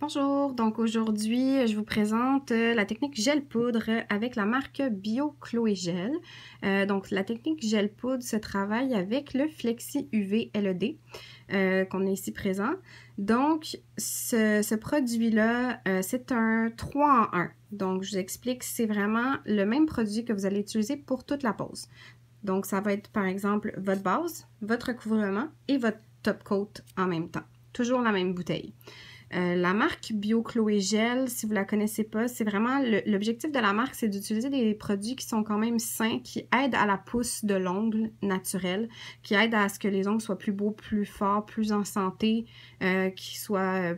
Bonjour, donc aujourd'hui je vous présente la technique gel poudre avec la marque Bio Chloé Gel. Donc la technique gel poudre se travaille avec le Flexi UV LED qu'on a ici présent. Donc ce produit-là, c'est un 3 en 1. Donc je vous explique, c'est vraiment le même produit que vous allez utiliser pour toute la pose. Donc ça va être par exemple votre base, votre recouvrement et votre top coat en même temps. Toujours la même bouteille. La marque Bio Chloé Gel, si vous la connaissez pas, c'est vraiment l'objectif de la marque, c'est d'utiliser des produits qui sont quand même sains, qui aident à la pousse de l'ongle naturel, qui aident à ce que les ongles soient plus beaux, plus forts, plus en santé, qu'ils soient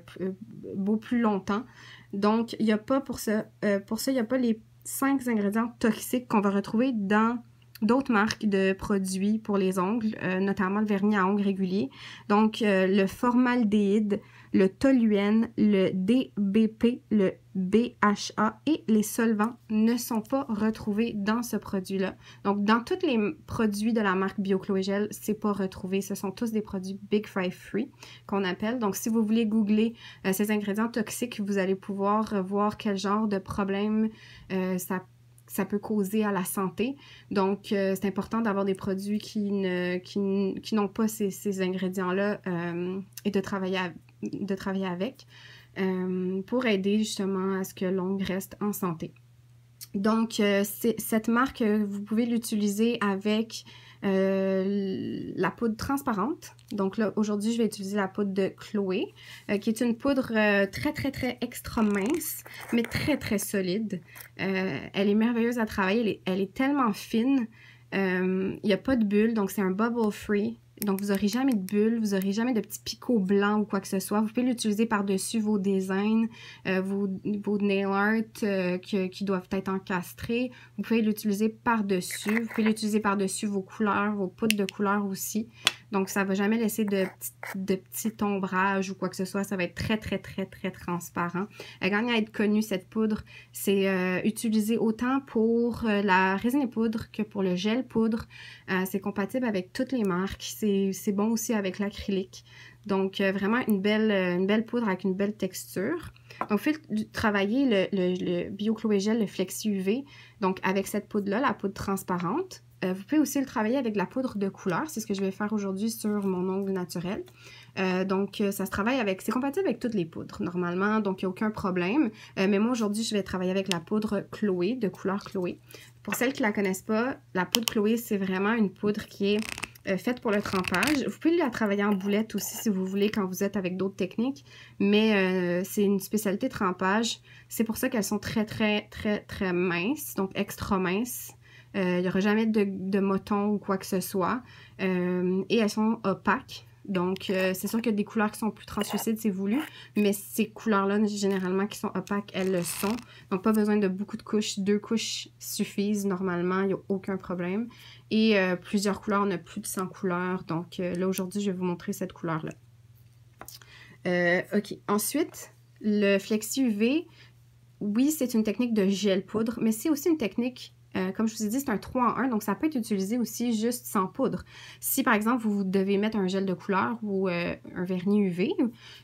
beaux plus longtemps. Donc, il n'y a pas pour ça, il n'y a pas les 5 ingrédients toxiques qu'on va retrouver dans d'autres marques de produits pour les ongles, notamment le vernis à ongles régulier. Donc, le formaldéhyde, le toluène, le DBP, le BHA et les solvants ne sont pas retrouvés dans ce produit-là. Donc, dans tous les produits de la marque Bio Chloé Gel, c'est pas retrouvé. Ce sont tous des produits Big Five Free qu'on appelle. Donc, si vous voulez googler ces ingrédients toxiques, vous allez pouvoir voir quel genre de problème ça peut causer à la santé. Donc, c'est important d'avoir des produits qui n'ont pas ces ingrédients-là et de travailler avec pour aider justement à ce que l'ongle reste en santé. Donc, cette marque, vous pouvez l'utiliser avec la poudre transparente. Donc là, aujourd'hui, je vais utiliser la poudre de Chloé, qui est une poudre très extra mince, mais très solide. Elle est merveilleuse à travailler, elle est tellement fine. Il n'y a pas de bulles, donc c'est un bubble free. Donc, vous n'aurez jamais de bulles, vous n'aurez jamais de petits picots blancs ou quoi que ce soit. Vous pouvez l'utiliser par-dessus vos designs, vos nail art qui doivent être encastrés. Vous pouvez l'utiliser par-dessus. Vous pouvez l'utiliser par-dessus vos couleurs, vos poudres de couleurs aussi. Donc, ça ne va jamais laisser de petits ombrages ou quoi que ce soit. Ça va être très transparent. Elle gagne à être connue, cette poudre. C'est utilisé autant pour la résine poudre que pour le gel poudre. C'est compatible avec toutes les marques. C'est bon aussi avec l'acrylique. Donc, vraiment une belle poudre avec une belle texture. Donc, vous faites travailler le Bio Chloé Gel, le Flexi UV. Donc, avec cette poudre-là, la poudre transparente. Vous pouvez aussi le travailler avec la poudre de couleur. C'est ce que je vais faire aujourd'hui sur mon ongle naturel. Donc, ça se travaille avec... C'est compatible avec toutes les poudres, normalement. Donc, il n'y a aucun problème. Mais moi, aujourd'hui, je vais travailler avec la poudre Chloé, de couleur Chloé. Pour celles qui ne la connaissent pas, la poudre Chloé, c'est vraiment une poudre qui est faite pour le trempage. Vous pouvez la travailler en boulette aussi si vous voulez quand vous êtes avec d'autres techniques, mais c'est une spécialité trempage. C'est pour ça qu'elles sont très minces, donc extra minces. Il n'y aura jamais de moton ou quoi que ce soit. Et elles sont opaques. Donc, c'est sûr qu'il y a des couleurs qui sont plus translucides, c'est voulu, mais ces couleurs-là, généralement, qui sont opaques, elles le sont. Donc, pas besoin de beaucoup de couches. 2 couches suffisent normalement, il n'y a aucun problème. Et plusieurs couleurs, on a plus de 100 couleurs. Donc, là, aujourd'hui, je vais vous montrer cette couleur-là. OK. Ensuite, le Flexi UV, oui, c'est une technique de gel poudre, mais c'est aussi une technique... comme je vous ai dit, c'est un 3 en 1, donc ça peut être utilisé aussi juste sans poudre. Si, par exemple, vous devez mettre un gel de couleur ou un vernis UV,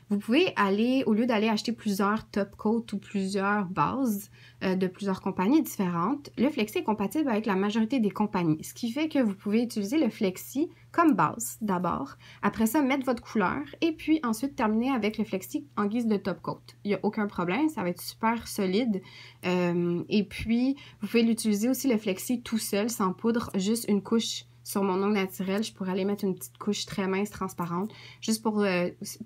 vous pouvez aller, au lieu d'aller acheter plusieurs top coats ou plusieurs bases de plusieurs compagnies différentes, le Flexi est compatible avec la majorité des compagnies, ce qui fait que vous pouvez utiliser le Flexi comme base d'abord. Après ça, mettre votre couleur et puis ensuite terminer avec le Flexi en guise de top coat. Il n'y a aucun problème, ça va être super solide. Et puis, vous pouvez l'utiliser aussi le Flexi tout seul, sans poudre, juste une couche sur mon ongle naturel. Je pourrais aller mettre une petite couche très mince, transparente, juste pour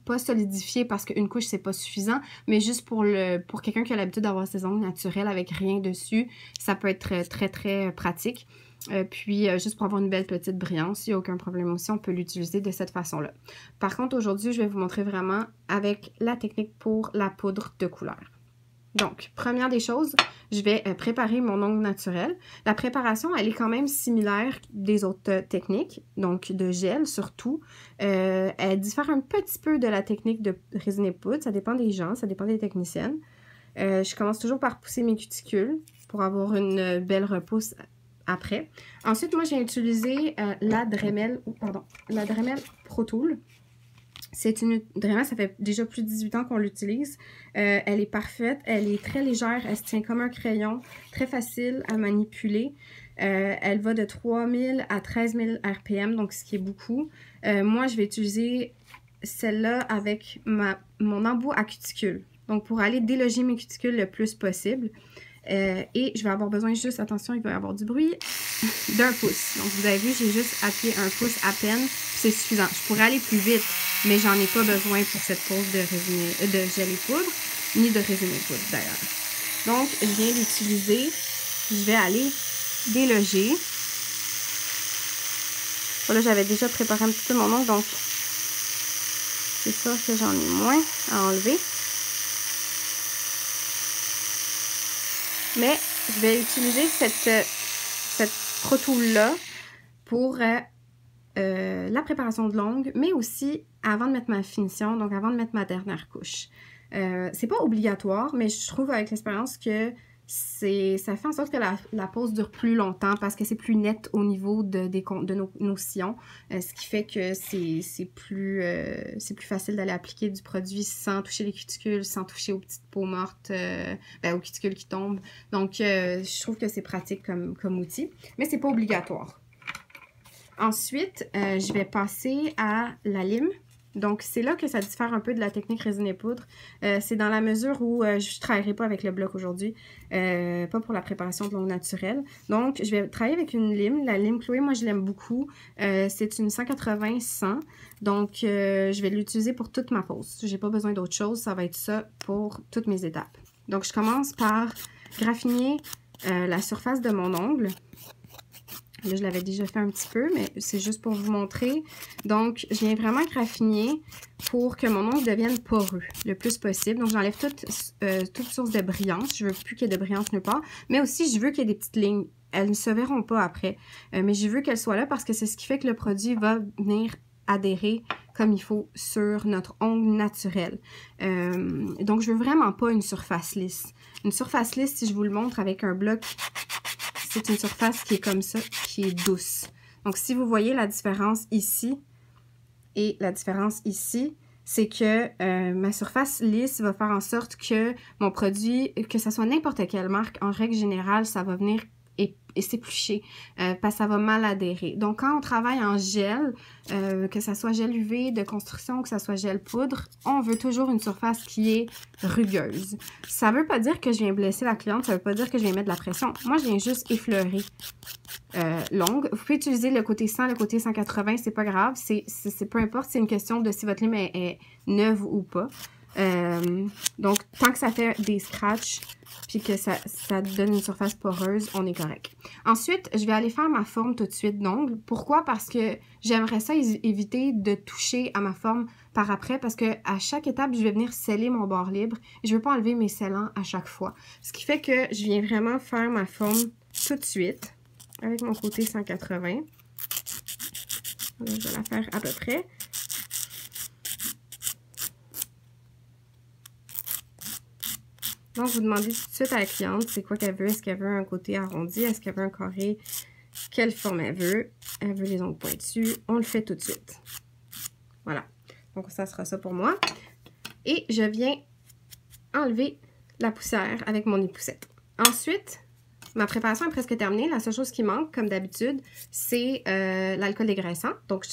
pas solidifier parce qu'une couche, c'est pas suffisant, mais juste pour quelqu'un qui a l'habitude d'avoir ses ongles naturels avec rien dessus, ça peut être très pratique. Puis, juste pour avoir une belle petite brillance, il n'y a aucun problème aussi, on peut l'utiliser de cette façon-là. Par contre, aujourd'hui, je vais vous montrer vraiment avec la technique pour la poudre de couleur. Donc, première des choses, je vais préparer mon ongle naturel. La préparation, elle est quand même similaire des autres techniques, donc de gel surtout. Elle diffère un petit peu de la technique de résine poudre, ça dépend des gens, ça dépend des techniciennes. Je commence toujours par pousser mes cuticules pour avoir une belle repousse après. Ensuite, moi, j'ai utilisé la Dremel Pro Tool. Vraiment, ça fait déjà plus de 18 ans qu'on l'utilise. Elle est parfaite, elle est très légère, elle se tient comme un crayon, très facile à manipuler. Elle va de 3000 à 13 000 RPM, donc ce qui est beaucoup. Moi, je vais utiliser celle-là avec mon embout à cuticule. Donc, pour aller déloger mes cuticules le plus possible. Et je vais avoir besoin juste, attention, il va y avoir du bruit, d'un pouce. Donc, vous avez vu, j'ai juste appuyé un pouce à peine. C'est suffisant. Je pourrais aller plus vite, mais j'en ai pas besoin pour cette pose de gel et poudre, ni de résine et poudre d'ailleurs. Donc, je viens d'utiliser. Je vais aller déloger. Voilà, j'avais déjà préparé un petit peu mon ongle, donc c'est sûr que j'en ai moins à enlever. Mais je vais utiliser cette Pro Tool-là pour la préparation de l'ongle, mais aussi avant de mettre ma finition, donc avant de mettre ma dernière couche. C'est pas obligatoire, mais je trouve avec l'expérience que ça fait en sorte que la pose dure plus longtemps parce que c'est plus net au niveau de nos sillons, ce qui fait que c'est plus facile d'aller appliquer du produit sans toucher les cuticules, sans toucher aux petites peaux mortes, aux cuticules qui tombent. Donc, je trouve que c'est pratique comme outil, mais c'est pas obligatoire. Ensuite, je vais passer à la lime. Donc, c'est là que ça diffère un peu de la technique résine et poudre. C'est dans la mesure où je ne travaillerai pas avec le bloc aujourd'hui, pas pour la préparation de l'ongle naturelle. Donc, je vais travailler avec une lime. La lime Chloé, moi, je l'aime beaucoup. C'est une 180-100. Donc, je vais l'utiliser pour toute ma pose. Je n'ai pas besoin d'autre chose. Ça va être ça pour toutes mes étapes. Donc, je commence par graffiner la surface de mon ongle. Là, je l'avais déjà fait un petit peu, mais c'est juste pour vous montrer. Donc, je viens vraiment graffiner pour que mon ongle devienne poreux le plus possible. Donc, j'enlève toute source de brillance. Je veux plus qu'il y ait de brillance nulle part. Mais aussi, je veux qu'il y ait des petites lignes. Elles ne se verront pas après. Mais je veux qu'elles soient là parce que c'est ce qui fait que le produit va venir adhérer comme il faut sur notre ongle naturel. Donc, je veux vraiment pas une surface lisse. Une surface lisse, si je vous le montre avec un bloc, c'est une surface qui est comme ça, qui est douce. Donc, si vous voyez la différence ici et la différence ici, c'est que ma surface lisse va faire en sorte que mon produit, que ce soit n'importe quelle marque, en règle générale, ça va venir s'éplucher parce que ça va mal adhérer. Donc, quand on travaille en gel, que ça soit gel UV de construction, que ça soit gel poudre, on veut toujours une surface qui est rugueuse. Ça ne veut pas dire que je viens blesser la cliente, ça ne veut pas dire que je viens mettre de la pression. Moi, je viens juste effleurer l'ongle. Vous pouvez utiliser le côté 100, le côté 180, c'est pas grave. C'est peu importe, c'est une question de si votre lime est neuve ou pas. Donc, tant que ça fait des scratchs, puis que ça donne une surface poreuse, on est correct. Ensuite, je vais aller faire ma forme tout de suite d'ongle. Pourquoi? Parce que j'aimerais ça éviter de toucher à ma forme par après, parce que à chaque étape, je vais venir sceller mon bord libre. Et je ne veux pas enlever mes scellants à chaque fois. Ce qui fait que je viens vraiment faire ma forme tout de suite, avec mon côté 180. Voilà, je vais la faire à peu près. Donc, vous demandez tout de suite à la cliente c'est quoi qu'elle veut. Est-ce qu'elle veut un côté arrondi? Est-ce qu'elle veut un carré? Quelle forme elle veut? Elle veut les ongles pointus. On le fait tout de suite. Voilà. Donc, ça sera ça pour moi. Et je viens enlever la poussière avec mon épousette. Ensuite, ma préparation est presque terminée. La seule chose qui manque, comme d'habitude, c'est l'alcool dégraissant. Donc,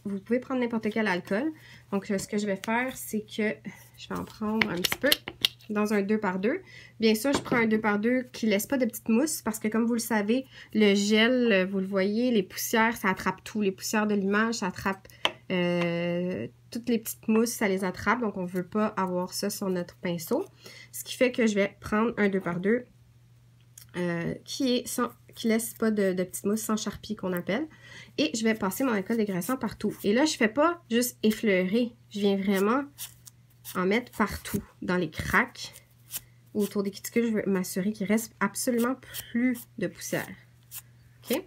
vous pouvez prendre n'importe quel alcool. Donc, ce que je vais faire, c'est que je vais en prendre un petit peu dans un 2x2. Bien sûr, je prends un 2x2 qui ne laisse pas de petites mousses parce que, comme vous le savez, le gel, vous le voyez, les poussières, ça attrape tout. Les poussières de l'image, ça attrape toutes les petites mousses, ça les attrape. Donc, on ne veut pas avoir ça sur notre pinceau. Ce qui fait que je vais prendre un 2x2 qui laisse pas de petites mousses, sans charpie qu'on appelle. Et je vais passer mon alcool dégraissant partout. Et là, je ne fais pas juste effleurer. Je viens vraiment en mettre partout, dans les craques, autour des cuticules. Je veux m'assurer qu'il reste absolument plus de poussière. OK?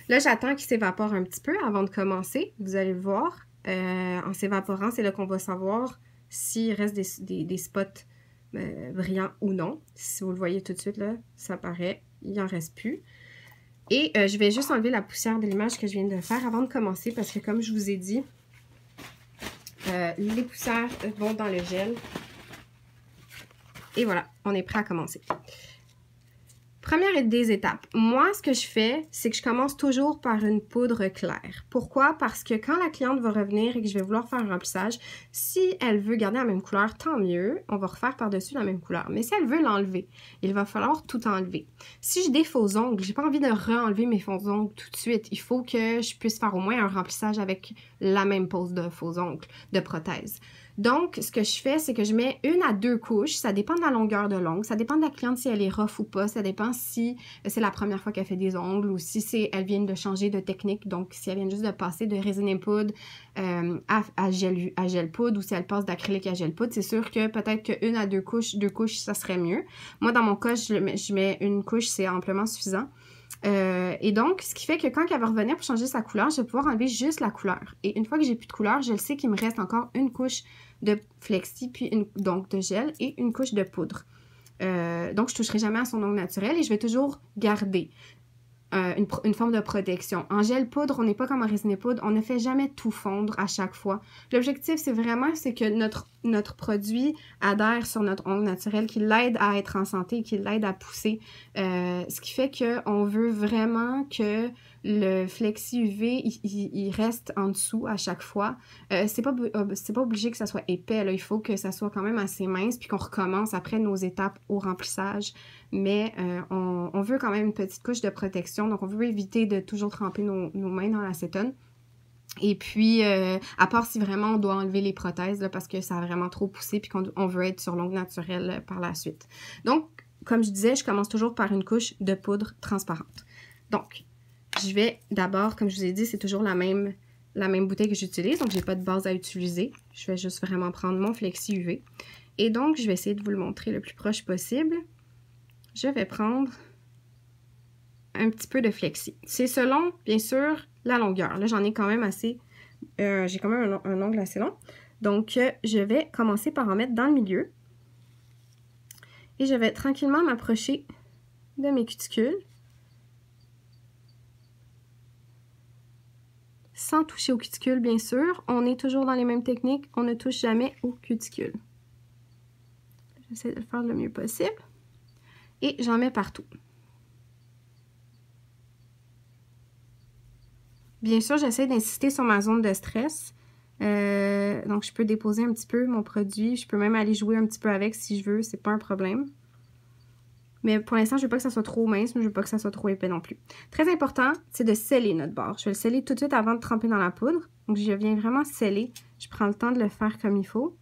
Là, j'attends qu'il s'évapore un petit peu avant de commencer. Vous allez le voir. En s'évaporant, c'est là qu'on va savoir s'il reste des spots brillants ou non. Si vous le voyez tout de suite, là, ça paraît. Il n'en reste plus. Et je vais juste enlever la poussière de l'image que je viens de faire avant de commencer parce que, comme je vous ai dit, Les poussières vont dans le gel. Et voilà, on est prêt à commencer. Première des étapes. Moi, ce que je fais, c'est que je commence toujours par une poudre claire. Pourquoi? Parce que quand la cliente va revenir et que je vais vouloir faire un remplissage, si elle veut garder la même couleur, tant mieux, on va refaire par-dessus la même couleur. Mais si elle veut l'enlever, il va falloir tout enlever. Si j'ai des faux ongles, j'ai pas envie de re-enlever mes faux ongles tout de suite. Il faut que je puisse faire au moins un remplissage avec la même pose de faux ongles, de prothèse. Donc, ce que je fais, c'est que je mets 1 à 2 couches. Ça dépend de la longueur de l'ongle. Ça dépend de la cliente si elle est rough ou pas. Ça dépend si c'est la première fois qu'elle fait des ongles ou si elle vient de changer de technique. Donc, si elle vient juste de passer de résine poudre à gel poudre ou si elle passe d'acrylique à gel poudre, c'est sûr que peut-être que 1 à 2 couches, ça serait mieux. Moi, dans mon cas, je mets 1 couche, c'est amplement suffisant. Et donc, ce qui fait que quand elle va revenir pour changer sa couleur, je vais pouvoir enlever juste la couleur. Et une fois que j'ai plus de couleur, je le sais qu'il me reste encore 1 couche de flexi, puis donc de gel et 1 couche de poudre. Donc, je ne toucherai jamais à son ongle naturel et je vais toujours garder une forme de protection. En gel poudre, on n'est pas comme en résine poudre, on ne fait jamais tout fondre à chaque fois. L'objectif, c'est que notre produit adhère sur notre ongle naturel, qu'il l'aide à être en santé, qu'il l'aide à pousser. Ce qui fait qu'on veut vraiment que le flexi UV, il reste en dessous à chaque fois. C'est pas obligé que ça soit épais, là. Il faut que ça soit quand même assez mince, puis qu'on recommence après nos étapes au remplissage. Mais on veut quand même une petite couche de protection, donc on veut éviter de toujours tremper nos mains dans l'acétone. Et puis, à part si vraiment on doit enlever les prothèses, là, parce que ça a vraiment trop poussé, puis qu'on veut être sur l'ongle naturel par la suite. Donc, comme je disais, je commence toujours par une couche de poudre transparente. Donc, je vais d'abord, comme je vous ai dit, c'est toujours la même bouteille que j'utilise, donc j'ai pas de base à utiliser. Je vais juste vraiment prendre mon flexi UV. Et donc, je vais essayer de vous le montrer le plus proche possible. Je vais prendre un petit peu de flexi. C'est selon, bien sûr, la longueur. Là, j'en ai quand même assez, j'ai quand même un ongle assez long. Donc, je vais commencer par en mettre dans le milieu. Et je vais tranquillement m'approcher de mes cuticules. Sans toucher aux cuticules, bien sûr. On est toujours dans les mêmes techniques. On ne touche jamais aux cuticules. J'essaie de le faire le mieux possible. Et j'en mets partout. Bien sûr, j'essaie d'insister sur ma zone de stress. Donc, je peux déposer un petit peu mon produit. Je peux même aller jouer un petit peu avec si je veux. C'est pas un problème. Mais pour l'instant, je veux pas que ça soit trop mince, mais je veux pas que ça soit trop épais non plus. Très important, c'est de sceller notre bord. Je vais le sceller tout de suite avant de tremper dans la poudre. Donc, je viens vraiment sceller. Je prends le temps de le faire comme il faut.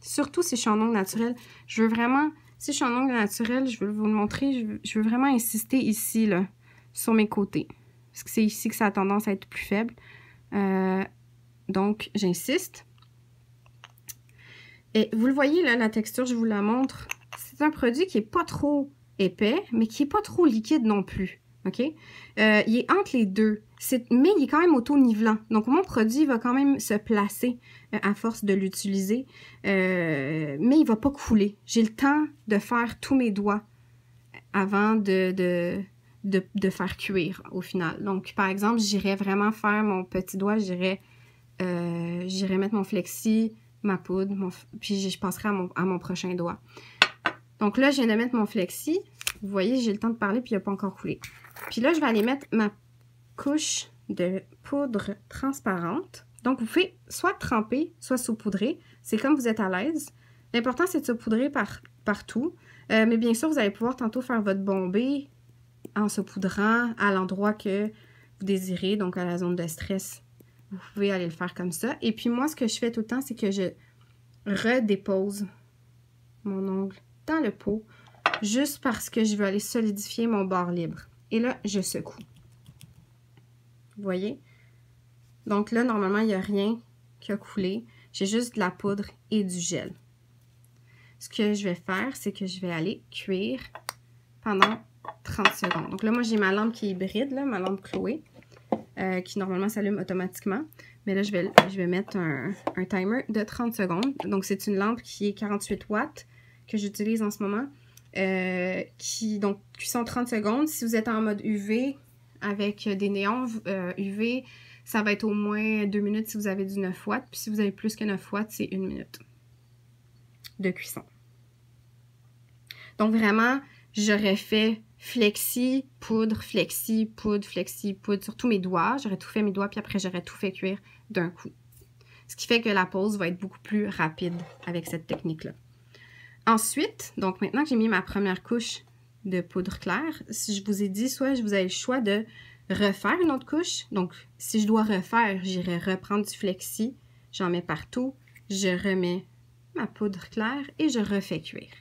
Surtout si je suis en ongle naturel. Je veux vraiment, si je suis en ongle naturel, je veux vous le montrer, je veux vraiment insister ici, là, sur mes côtés. Parce que c'est ici que ça a tendance à être plus faible. Donc, j'insiste. Et vous le voyez, là, la texture, je vous la montre. C'est un produit qui n'est pas trop épais, mais qui n'est pas trop liquide non plus. OK? Il est entre les deux. Mais il est quand même auto-nivelant. Donc, mon produit va quand même se placer à force de l'utiliser. Mais il ne va pas couler. J'ai le temps de faire tous mes doigts avant de faire cuire au final. Donc, par exemple, j'irais vraiment faire mon petit doigt. J'irais mettre mon flexi, ma poudre, puis je passerai à mon prochain doigt. Donc là, je viens de mettre mon flexi. Vous voyez, j'ai le temps de parler, puis il n'a pas encore coulé. Puis là, je vais aller mettre ma couche de poudre transparente. Donc, vous pouvez soit tremper, soit saupoudrer. C'est comme vous êtes à l'aise. L'important, c'est de saupoudrer partout. Mais bien sûr, vous allez pouvoir tantôt faire votre bombée en saupoudrant à l'endroit que vous désirez, donc à la zone de stress. Vous pouvez aller le faire comme ça. Et puis moi, ce que je fais tout le temps, c'est que je redépose mon ongle dans le pot, juste parce que je veux aller solidifier mon bord libre. Et là, je secoue. Vous voyez? Donc là, normalement, il n'y a rien qui a coulé. J'ai juste de la poudre et du gel. Ce que je vais faire, c'est que je vais aller cuire pendant 30 secondes. Donc là, moi, j'ai ma lampe qui est hybride, là, ma lampe Chloé, qui normalement s'allume automatiquement. Mais là, je vais mettre un timer de 30 secondes. Donc, c'est une lampe qui est 48 watts que j'utilise en ce moment. Donc, cuisson 30 secondes. Si vous êtes en mode UV avec des néons UV, ça va être au moins 2 minutes si vous avez du 9 watts. Puis si vous avez plus que 9 watts, c'est 1 minute de cuisson. Donc vraiment, j'aurais fait flexi, poudre, flexi, poudre, flexi, poudre sur tous mes doigts. J'aurais tout fait mes doigts, puis après j'aurais tout fait cuire d'un coup. Ce qui fait que la pause va être beaucoup plus rapide avec cette technique-là. Ensuite, donc maintenant que j'ai mis ma première couche de poudre claire, si je vous ai dit, soit vous avez le choix de refaire une autre couche. Donc, si je dois refaire, j'irai reprendre du flexi, j'en mets partout, je remets ma poudre claire et je refais cuire.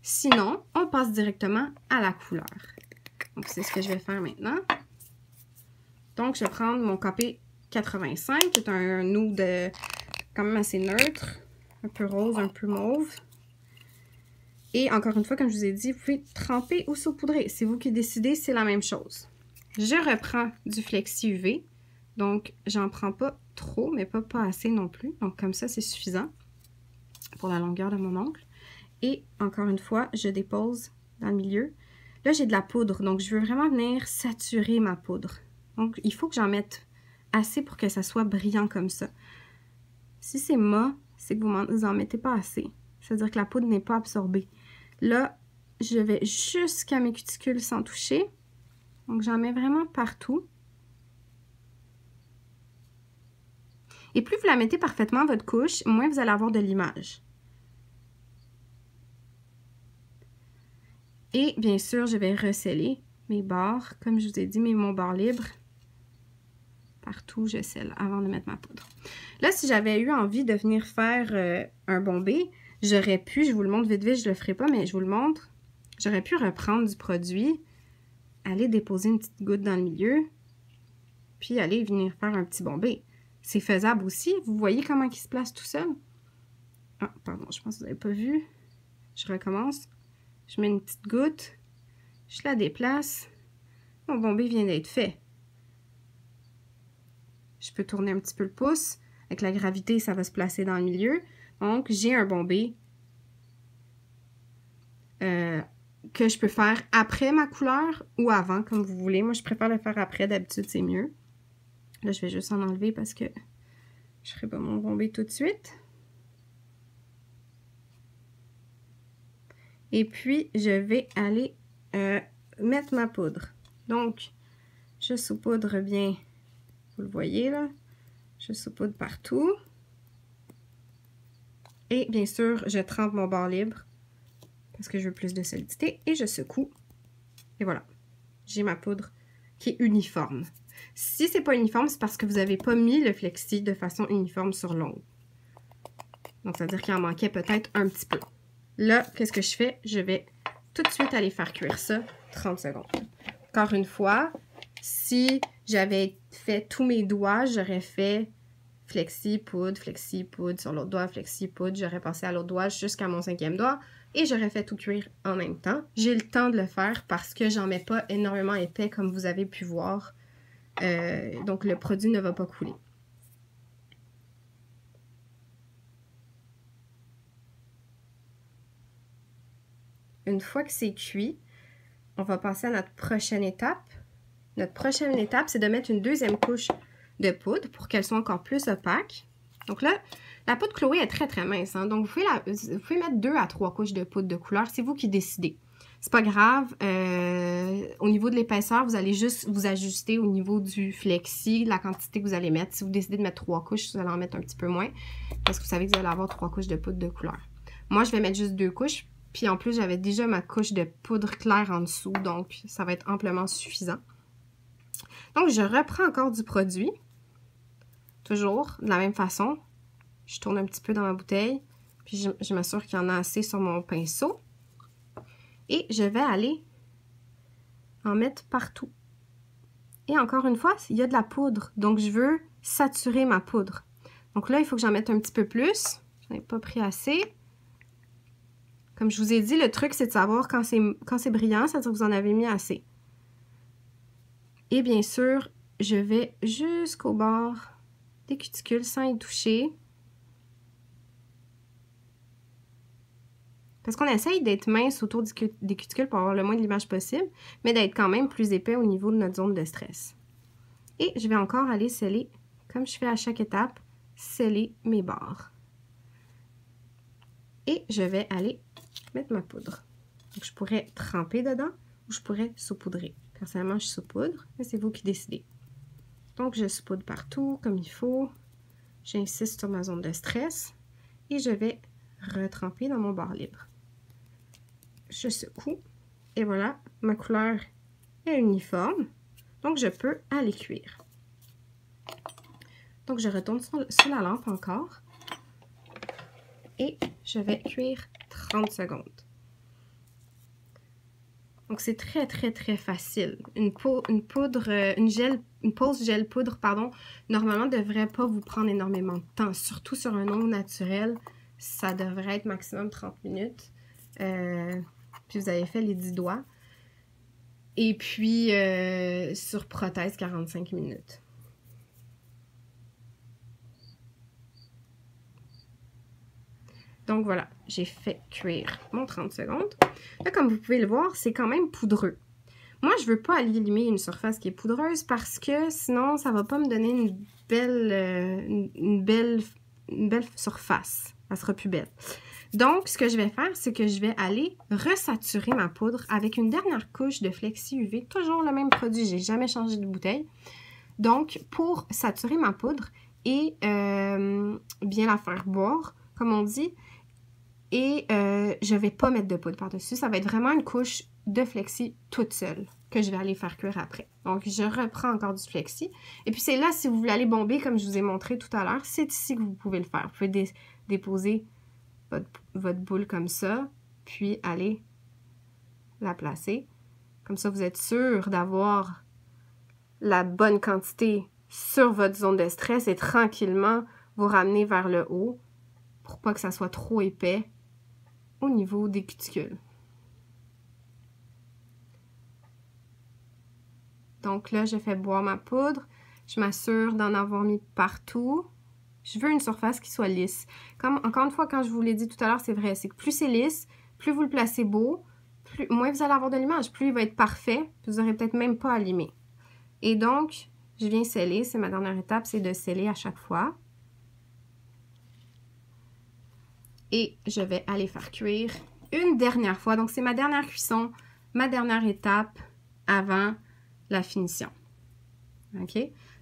Sinon, on passe directement à la couleur. Donc, c'est ce que je vais faire maintenant. Donc, je vais prendre mon Kp 85, qui est un nude quand même assez neutre, un peu rose, un peu mauve. Et encore une fois, comme je vous ai dit, vous pouvez tremper ou saupoudrer. C'est vous qui décidez, c'est la même chose. Je reprends du Flexi UV. Donc, j'en prends pas trop, mais pas assez non plus. Donc, comme ça, c'est suffisant pour la longueur de mon ongle. Et encore une fois, je dépose dans le milieu. Là, j'ai de la poudre, donc je veux vraiment venir saturer ma poudre. Donc, il faut que j'en mette assez pour que ça soit brillant comme ça. Si c'est mat, c'est que vous en mettez pas assez. C'est-à-dire que la poudre n'est pas absorbée. Là, je vais jusqu'à mes cuticules sans toucher. Donc, j'en mets vraiment partout. Et plus vous la mettez parfaitement, votre couche, moins vous allez avoir de l'image. Et bien sûr, je vais recéler mes bords. Comme je vous ai dit, mon bord libre. Partout, je scelle avant de mettre ma poudre. Là, si j'avais eu envie de venir faire un bombé, j'aurais pu, je vous le montre vite vite, je le ferai pas, mais je vous le montre. J'aurais pu reprendre du produit, aller déposer une petite goutte dans le milieu, puis aller venir faire un petit bombé. C'est faisable aussi. Vous voyez comment il se place tout seul? Ah, pardon, je pense que vous n'avez pas vu. Je recommence. Je mets une petite goutte, je la déplace. Mon bombé vient d'être fait. Je peux tourner un petit peu le pouce. Avec la gravité, ça va se placer dans le milieu. Donc, j'ai un bombé que je peux faire après ma couleur ou avant, comme vous voulez. Moi, je préfère le faire après. D'habitude, c'est mieux. Là, je vais juste en enlever parce que je ne ferai pas mon bombé tout de suite. Et puis, je vais aller mettre ma poudre. Donc, je saupoudre bien. Vous le voyez là. Je saupoudre partout. Et bien sûr, je trempe mon bord libre parce que je veux plus de solidité. Et je secoue. Et voilà. J'ai ma poudre qui est uniforme. Si c'est pas uniforme, c'est parce que vous n'avez pas mis le flexi de façon uniforme sur l'ongle. Donc, ça veut dire qu'il en manquait peut-être un petit peu. Là, qu'est-ce que je fais? Je vais tout de suite aller faire cuire ça 30 secondes. Encore une fois, si j'avais fait tous mes doigts, j'aurais fait flexi, poudre sur l'autre doigt, flexi, poudre. J'aurais passé à l'autre doigt jusqu'à mon 5e doigt et j'aurais fait tout cuire en même temps. J'ai le temps de le faire parce que j'en mets pas énormément épais comme vous avez pu voir. Donc, le produit ne va pas couler. Une fois que c'est cuit, on va passer à notre prochaine étape. Notre prochaine étape, c'est de mettre une deuxième couche de poudre pour qu'elle soit encore plus opaque. Donc là, la poudre Chloé est très très mince. Hein? Donc vous pouvez mettre 2 à 3 couches de poudre de couleur. C'est vous qui décidez. C'est pas grave. Au niveau de l'épaisseur, vous allez juste vous ajuster au niveau du flexi, la quantité que vous allez mettre. Si vous décidez de mettre 3 couches, vous allez en mettre un petit peu moins. Parce que vous savez que vous allez avoir 3 couches de poudre de couleur. Moi, je vais mettre juste 2 couches. Puis en plus, j'avais déjà ma couche de poudre claire en dessous. Donc, ça va être amplement suffisant. Donc, je reprends encore du produit. Toujours de la même façon. Je tourne un petit peu dans ma bouteille. Puis, je m'assure qu'il y en a assez sur mon pinceau. Et je vais aller en mettre partout. Et encore une fois, il y a de la poudre. Donc, je veux saturer ma poudre. Donc là, il faut que j'en mette un petit peu plus. Je n'en ai pas pris assez. Comme je vous ai dit, le truc, c'est de savoir quand c'est brillant, c'est-à-dire que vous en avez mis assez. Et bien sûr, je vais jusqu'au bord des cuticules sans y toucher. Parce qu'on essaye d'être mince autour des cuticules pour avoir le moins de l'image possible, mais d'être quand même plus épais au niveau de notre zone de stress. Et je vais encore aller sceller comme je fais à chaque étape, sceller mes bords. Et je vais aller mettre ma poudre. Donc, je pourrais tremper dedans ou je pourrais saupoudrer. Personnellement, je saupoudre, mais c'est vous qui décidez. Donc, je saupoudre partout comme il faut. J'insiste sur ma zone de stress et je vais retremper dans mon bord libre. Je secoue et voilà, ma couleur est uniforme. Donc, je peux aller cuire. Donc, je retourne sur la lampe encore et je vais cuire 30 secondes. Donc, c'est très, très, très facile. Une pause gel poudre, pardon, normalement, ne devrait pas vous prendre énormément de temps. Surtout sur un ongle naturel, ça devrait être maximum 30 minutes. Puis, vous avez fait les 10 doigts. Et puis, sur prothèse, 45 minutes. Donc voilà, j'ai fait cuire mon 30 secondes. Là, comme vous pouvez le voir, c'est quand même poudreux. Moi, je ne veux pas aller limer une surface qui est poudreuse parce que sinon, ça ne va pas me donner une belle surface. Elle sera plus belle. Donc, ce que je vais faire, c'est que je vais aller resaturer ma poudre avec une dernière couche de Flexi UV. Toujours le même produit, je n'ai jamais changé de bouteille. Donc, pour saturer ma poudre et bien la faire boire, comme on dit, et je ne vais pas mettre de poudre par-dessus. Ça va être vraiment une couche de Flexi toute seule que je vais aller faire cuire après. Donc, je reprends encore du Flexi. Et puis, c'est là, si vous voulez aller bomber, comme je vous ai montré tout à l'heure, c'est ici que vous pouvez le faire. Vous pouvez déposer votre boule comme ça, puis aller la placer. Comme ça, vous êtes sûr d'avoir la bonne quantité sur votre zone de stress et tranquillement vous ramener vers le haut pour pas que ça soit trop épais au niveau des cuticules. Donc là, je fais boire ma poudre. Je m'assure d'en avoir mis partout. Je veux une surface qui soit lisse. Comme, encore une fois, quand je vous l'ai dit tout à l'heure, c'est vrai, c'est que plus c'est lisse, plus vous le placez beau, moins vous allez avoir de l'image, plus il va être parfait, vous n'aurez peut-être même pas à limer. Et donc, je viens sceller. C'est ma dernière étape, c'est de sceller à chaque fois. Et je vais aller faire cuire une dernière fois. Donc, c'est ma dernière cuisson, ma dernière étape avant la finition. OK?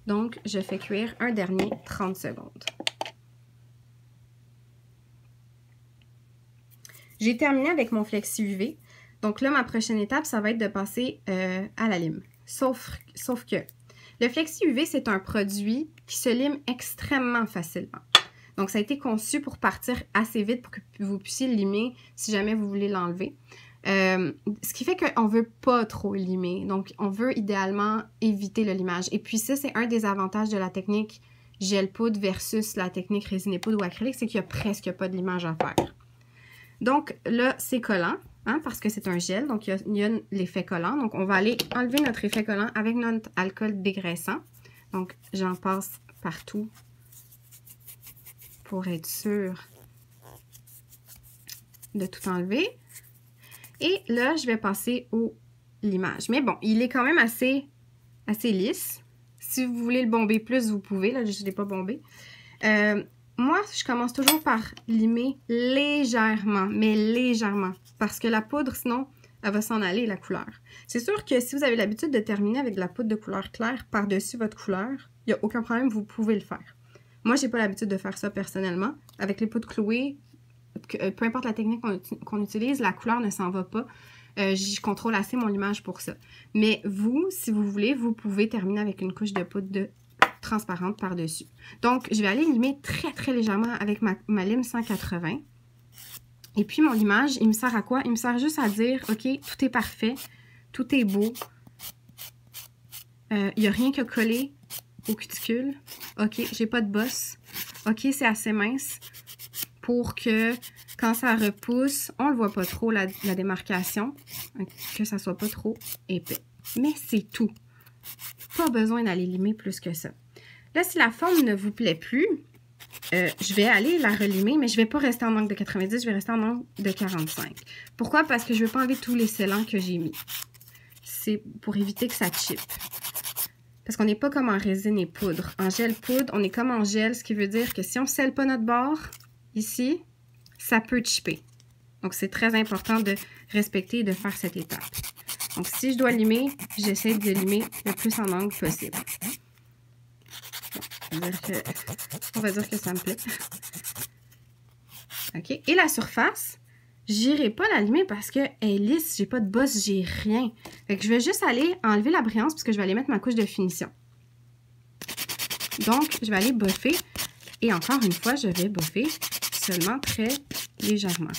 Donc, je fais cuire un dernier 30 secondes. J'ai terminé avec mon Flexi UV. Donc là, ma prochaine étape, ça va être de passer à la lime. Sauf que le Flexi UV, c'est un produit qui se lime extrêmement facilement. Donc, ça a été conçu pour partir assez vite pour que vous puissiez le limer si jamais vous voulez l'enlever. Ce qui fait qu'on ne veut pas trop limer. Donc, on veut idéalement éviter le limage. Et puis ça, c'est un des avantages de la technique gel poudre versus la technique résinée poudre ou acrylique, c'est qu'il n'y a presque pas de limage à faire. Donc là, c'est collant, hein, parce que c'est un gel. Donc, il y a l'effet collant. Donc, on va aller enlever notre effet collant avec notre alcool dégraissant. Donc, j'en passe partout pour être sûr de tout enlever. Et là, je vais passer au limage. Mais bon, il est quand même assez lisse. Si vous voulez le bomber plus, vous pouvez. Là, je ne l'ai pas bombé. Moi, je commence toujours par limer légèrement, mais légèrement. Parce que la poudre, sinon, elle va s'en aller, la couleur. C'est sûr que si vous avez l'habitude de terminer avec de la poudre de couleur claire par-dessus votre couleur, il n'y a aucun problème, vous pouvez le faire. Moi, je n'ai pas l'habitude de faire ça personnellement. Avec les poudres clouées, peu importe la technique qu'on utilise, la couleur ne s'en va pas. Je contrôle assez mon limage pour ça. Mais vous, si vous voulez, vous pouvez terminer avec une couche de poudre transparente par-dessus. Donc, je vais aller limer très, très légèrement avec ma lime 180. Et puis, mon limage, il me sert à quoi? Il me sert juste à dire, OK, tout est parfait, tout est beau. Il n'y a rien qui a collé au cuticule. OK, j'ai pas de bosse. OK, c'est assez mince pour que quand ça repousse, on ne le voit pas trop, la démarcation, que ça soit pas trop épais. Mais c'est tout. Pas besoin d'aller limer plus que ça. Là, si la forme ne vous plaît plus, je vais aller la relimer, mais je ne vais pas rester en angle de 90, je vais rester en angle de 45. Pourquoi? Parce que je ne veux pas enlever tous les scellants que j'ai mis. C'est pour éviter que ça chippe. Parce qu'on n'est pas comme en résine et poudre. En gel poudre, on est comme en gel, ce qui veut dire que si on ne scelle pas notre bord, ici, ça peut chipper. Donc, c'est très important de respecter et de faire cette étape. Donc, si je dois limer, j'essaie de limer le plus en angle possible. On va dire que ça me plaît. OK. Et la surface, j'irai pas la limer parce qu'elle est lisse, j'ai pas de bosse, j'ai rien. Fait que je vais juste aller enlever la brillance parce que je vais aller mettre ma couche de finition. Donc, je vais aller boffer. Et encore une fois, je vais boffer seulement très légèrement.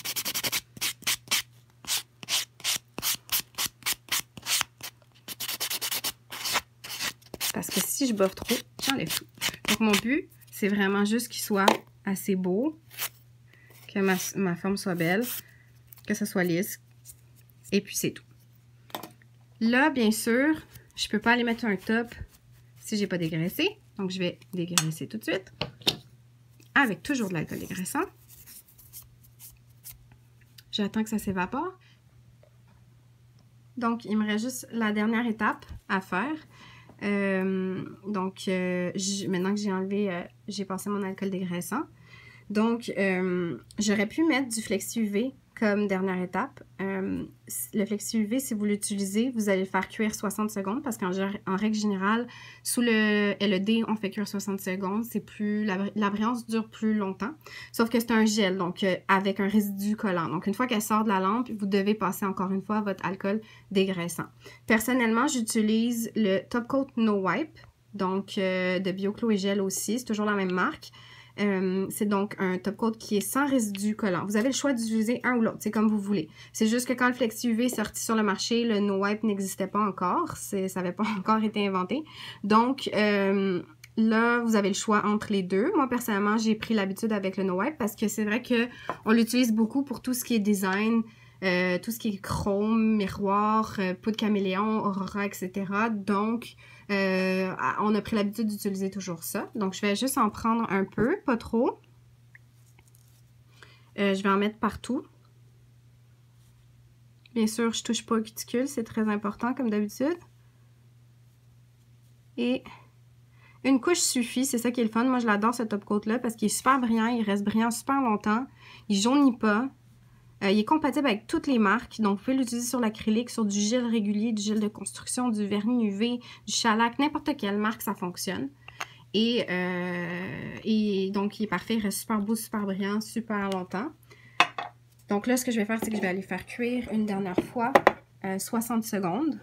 Parce que si je boffe trop, j'enlève tout. Donc, mon but, c'est vraiment juste qu'il soit assez beau, que ma forme soit belle, que ça soit lisse. Et puis, c'est tout. Là, bien sûr, je ne peux pas aller mettre un top si j'ai pas dégraissé. Donc, je vais dégraisser tout de suite. Avec toujours de l'alcool dégraissant. J'attends que ça s'évapore. Donc, il me reste juste la dernière étape à faire. Maintenant que j'ai enlevé, j'ai passé mon alcool dégraissant. Donc, j'aurais pu mettre du Flexi UV comme dernière étape. Le Flexi UV, si vous l'utilisez, vous allez le faire cuire 60 secondes parce qu'en règle générale, sous le LED, on fait cuire 60 secondes. C'est plus la brillance dure plus longtemps. Sauf que c'est un gel, donc avec un résidu collant. Donc, une fois qu'elle sort de la lampe, vous devez passer encore une fois votre alcool dégraissant. Personnellement, j'utilise le Top Coat No Wipe, donc de Bio Chloé Gel aussi. C'est toujours la même marque. C'est donc un top coat qui est sans résidu collant. Vous avez le choix d'utiliser un ou l'autre, c'est comme vous voulez. C'est juste que quand le Flexi UV est sorti sur le marché, le No Wipe n'existait pas encore. Ça n'avait pas encore été inventé. Donc, là, vous avez le choix entre les deux. Moi, personnellement, j'ai pris l'habitude avec le No Wipe parce que c'est vrai qu'on l'utilise beaucoup pour tout ce qui est design, tout ce qui est chrome, miroir, poudre caméléon, aurora, etc. Donc, on a pris l'habitude d'utiliser toujours ça. Donc, je vais juste en prendre un peu, pas trop. Je vais en mettre partout. Bien sûr, je touche pas au cuticule, c'est très important comme d'habitude. Et une couche suffit, c'est ça qui est le fun. Moi, je l'adore ce top coat-là parce qu'il est super brillant, il reste brillant super longtemps, il jaunit pas. Il est compatible avec toutes les marques, donc vous pouvez l'utiliser sur l'acrylique, sur du gel régulier, du gel de construction, du vernis UV, du shellac, n'importe quelle marque, ça fonctionne. Et donc, il est parfait, il reste super beau, super brillant, super longtemps. Donc là, ce que je vais faire, c'est que je vais aller faire cuire une dernière fois 60 secondes.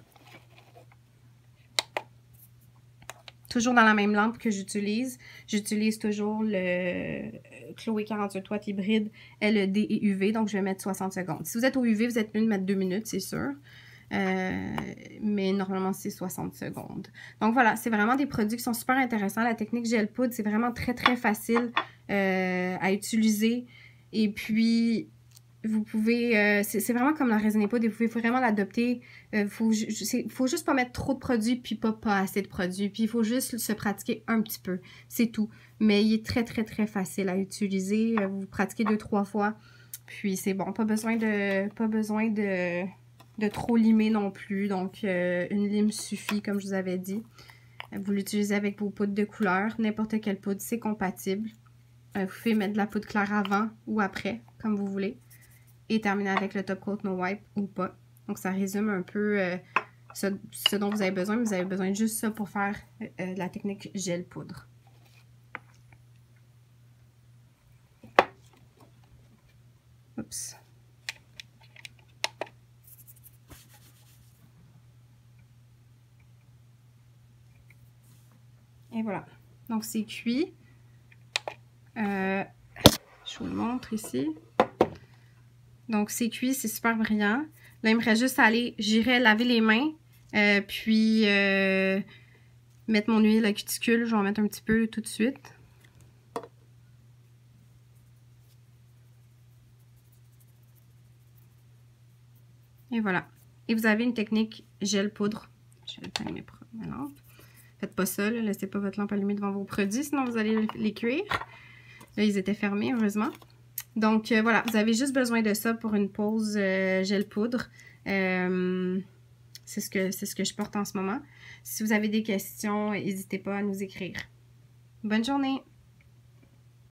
Toujours dans la même lampe que j'utilise. J'utilise toujours le Chloé 48 watts hybride LED et UV. Donc, je vais mettre 60 secondes. Si vous êtes au UV, vous êtes mieux de mettre 2 minutes, c'est sûr. Mais normalement, c'est 60 secondes. Donc, voilà, c'est vraiment des produits qui sont super intéressants. La technique gel poudre, c'est vraiment très, très facile à utiliser. Et puis, vous pouvez, c'est vraiment comme la résine et poudre, vous pouvez vraiment l'adopter. Faut juste pas mettre trop de produits, puis pas assez de produits. Puis il faut juste se pratiquer un petit peu, c'est tout. Mais il est très, très, très facile à utiliser. Vous pratiquez 2-3 fois, puis c'est bon. Pas besoin de trop limer non plus. Donc, une lime suffit, comme je vous avais dit. Vous l'utilisez avec vos poudres de couleur. N'importe quelle poudre, c'est compatible. Vous pouvez mettre de la poudre claire avant ou après, comme vous voulez. Et terminer avec le Top Coat No Wipe ou pas. Donc, ça résume un peu ce dont vous avez besoin. Vous avez besoin de juste ça pour faire la technique gel poudre. Oups. Et voilà. Donc, c'est cuit. Je vous le montre ici. Donc, c'est cuit, c'est super brillant. Là, il me reste juste à aller, j'irai laver les mains, puis mettre mon huile à cuticule. Je vais en mettre un petit peu tout de suite. Et voilà. Et vous avez une technique gel poudre. Je vais éteindre ma lampe. Faites pas ça, là, laissez pas votre lampe allumée devant vos produits, sinon vous allez les cuire. Là, ils étaient fermés, heureusement. Donc, voilà, vous avez juste besoin de ça pour une pause gel poudre. c'est ce que je porte en ce moment. Si vous avez des questions, n'hésitez pas à nous écrire. Bonne journée!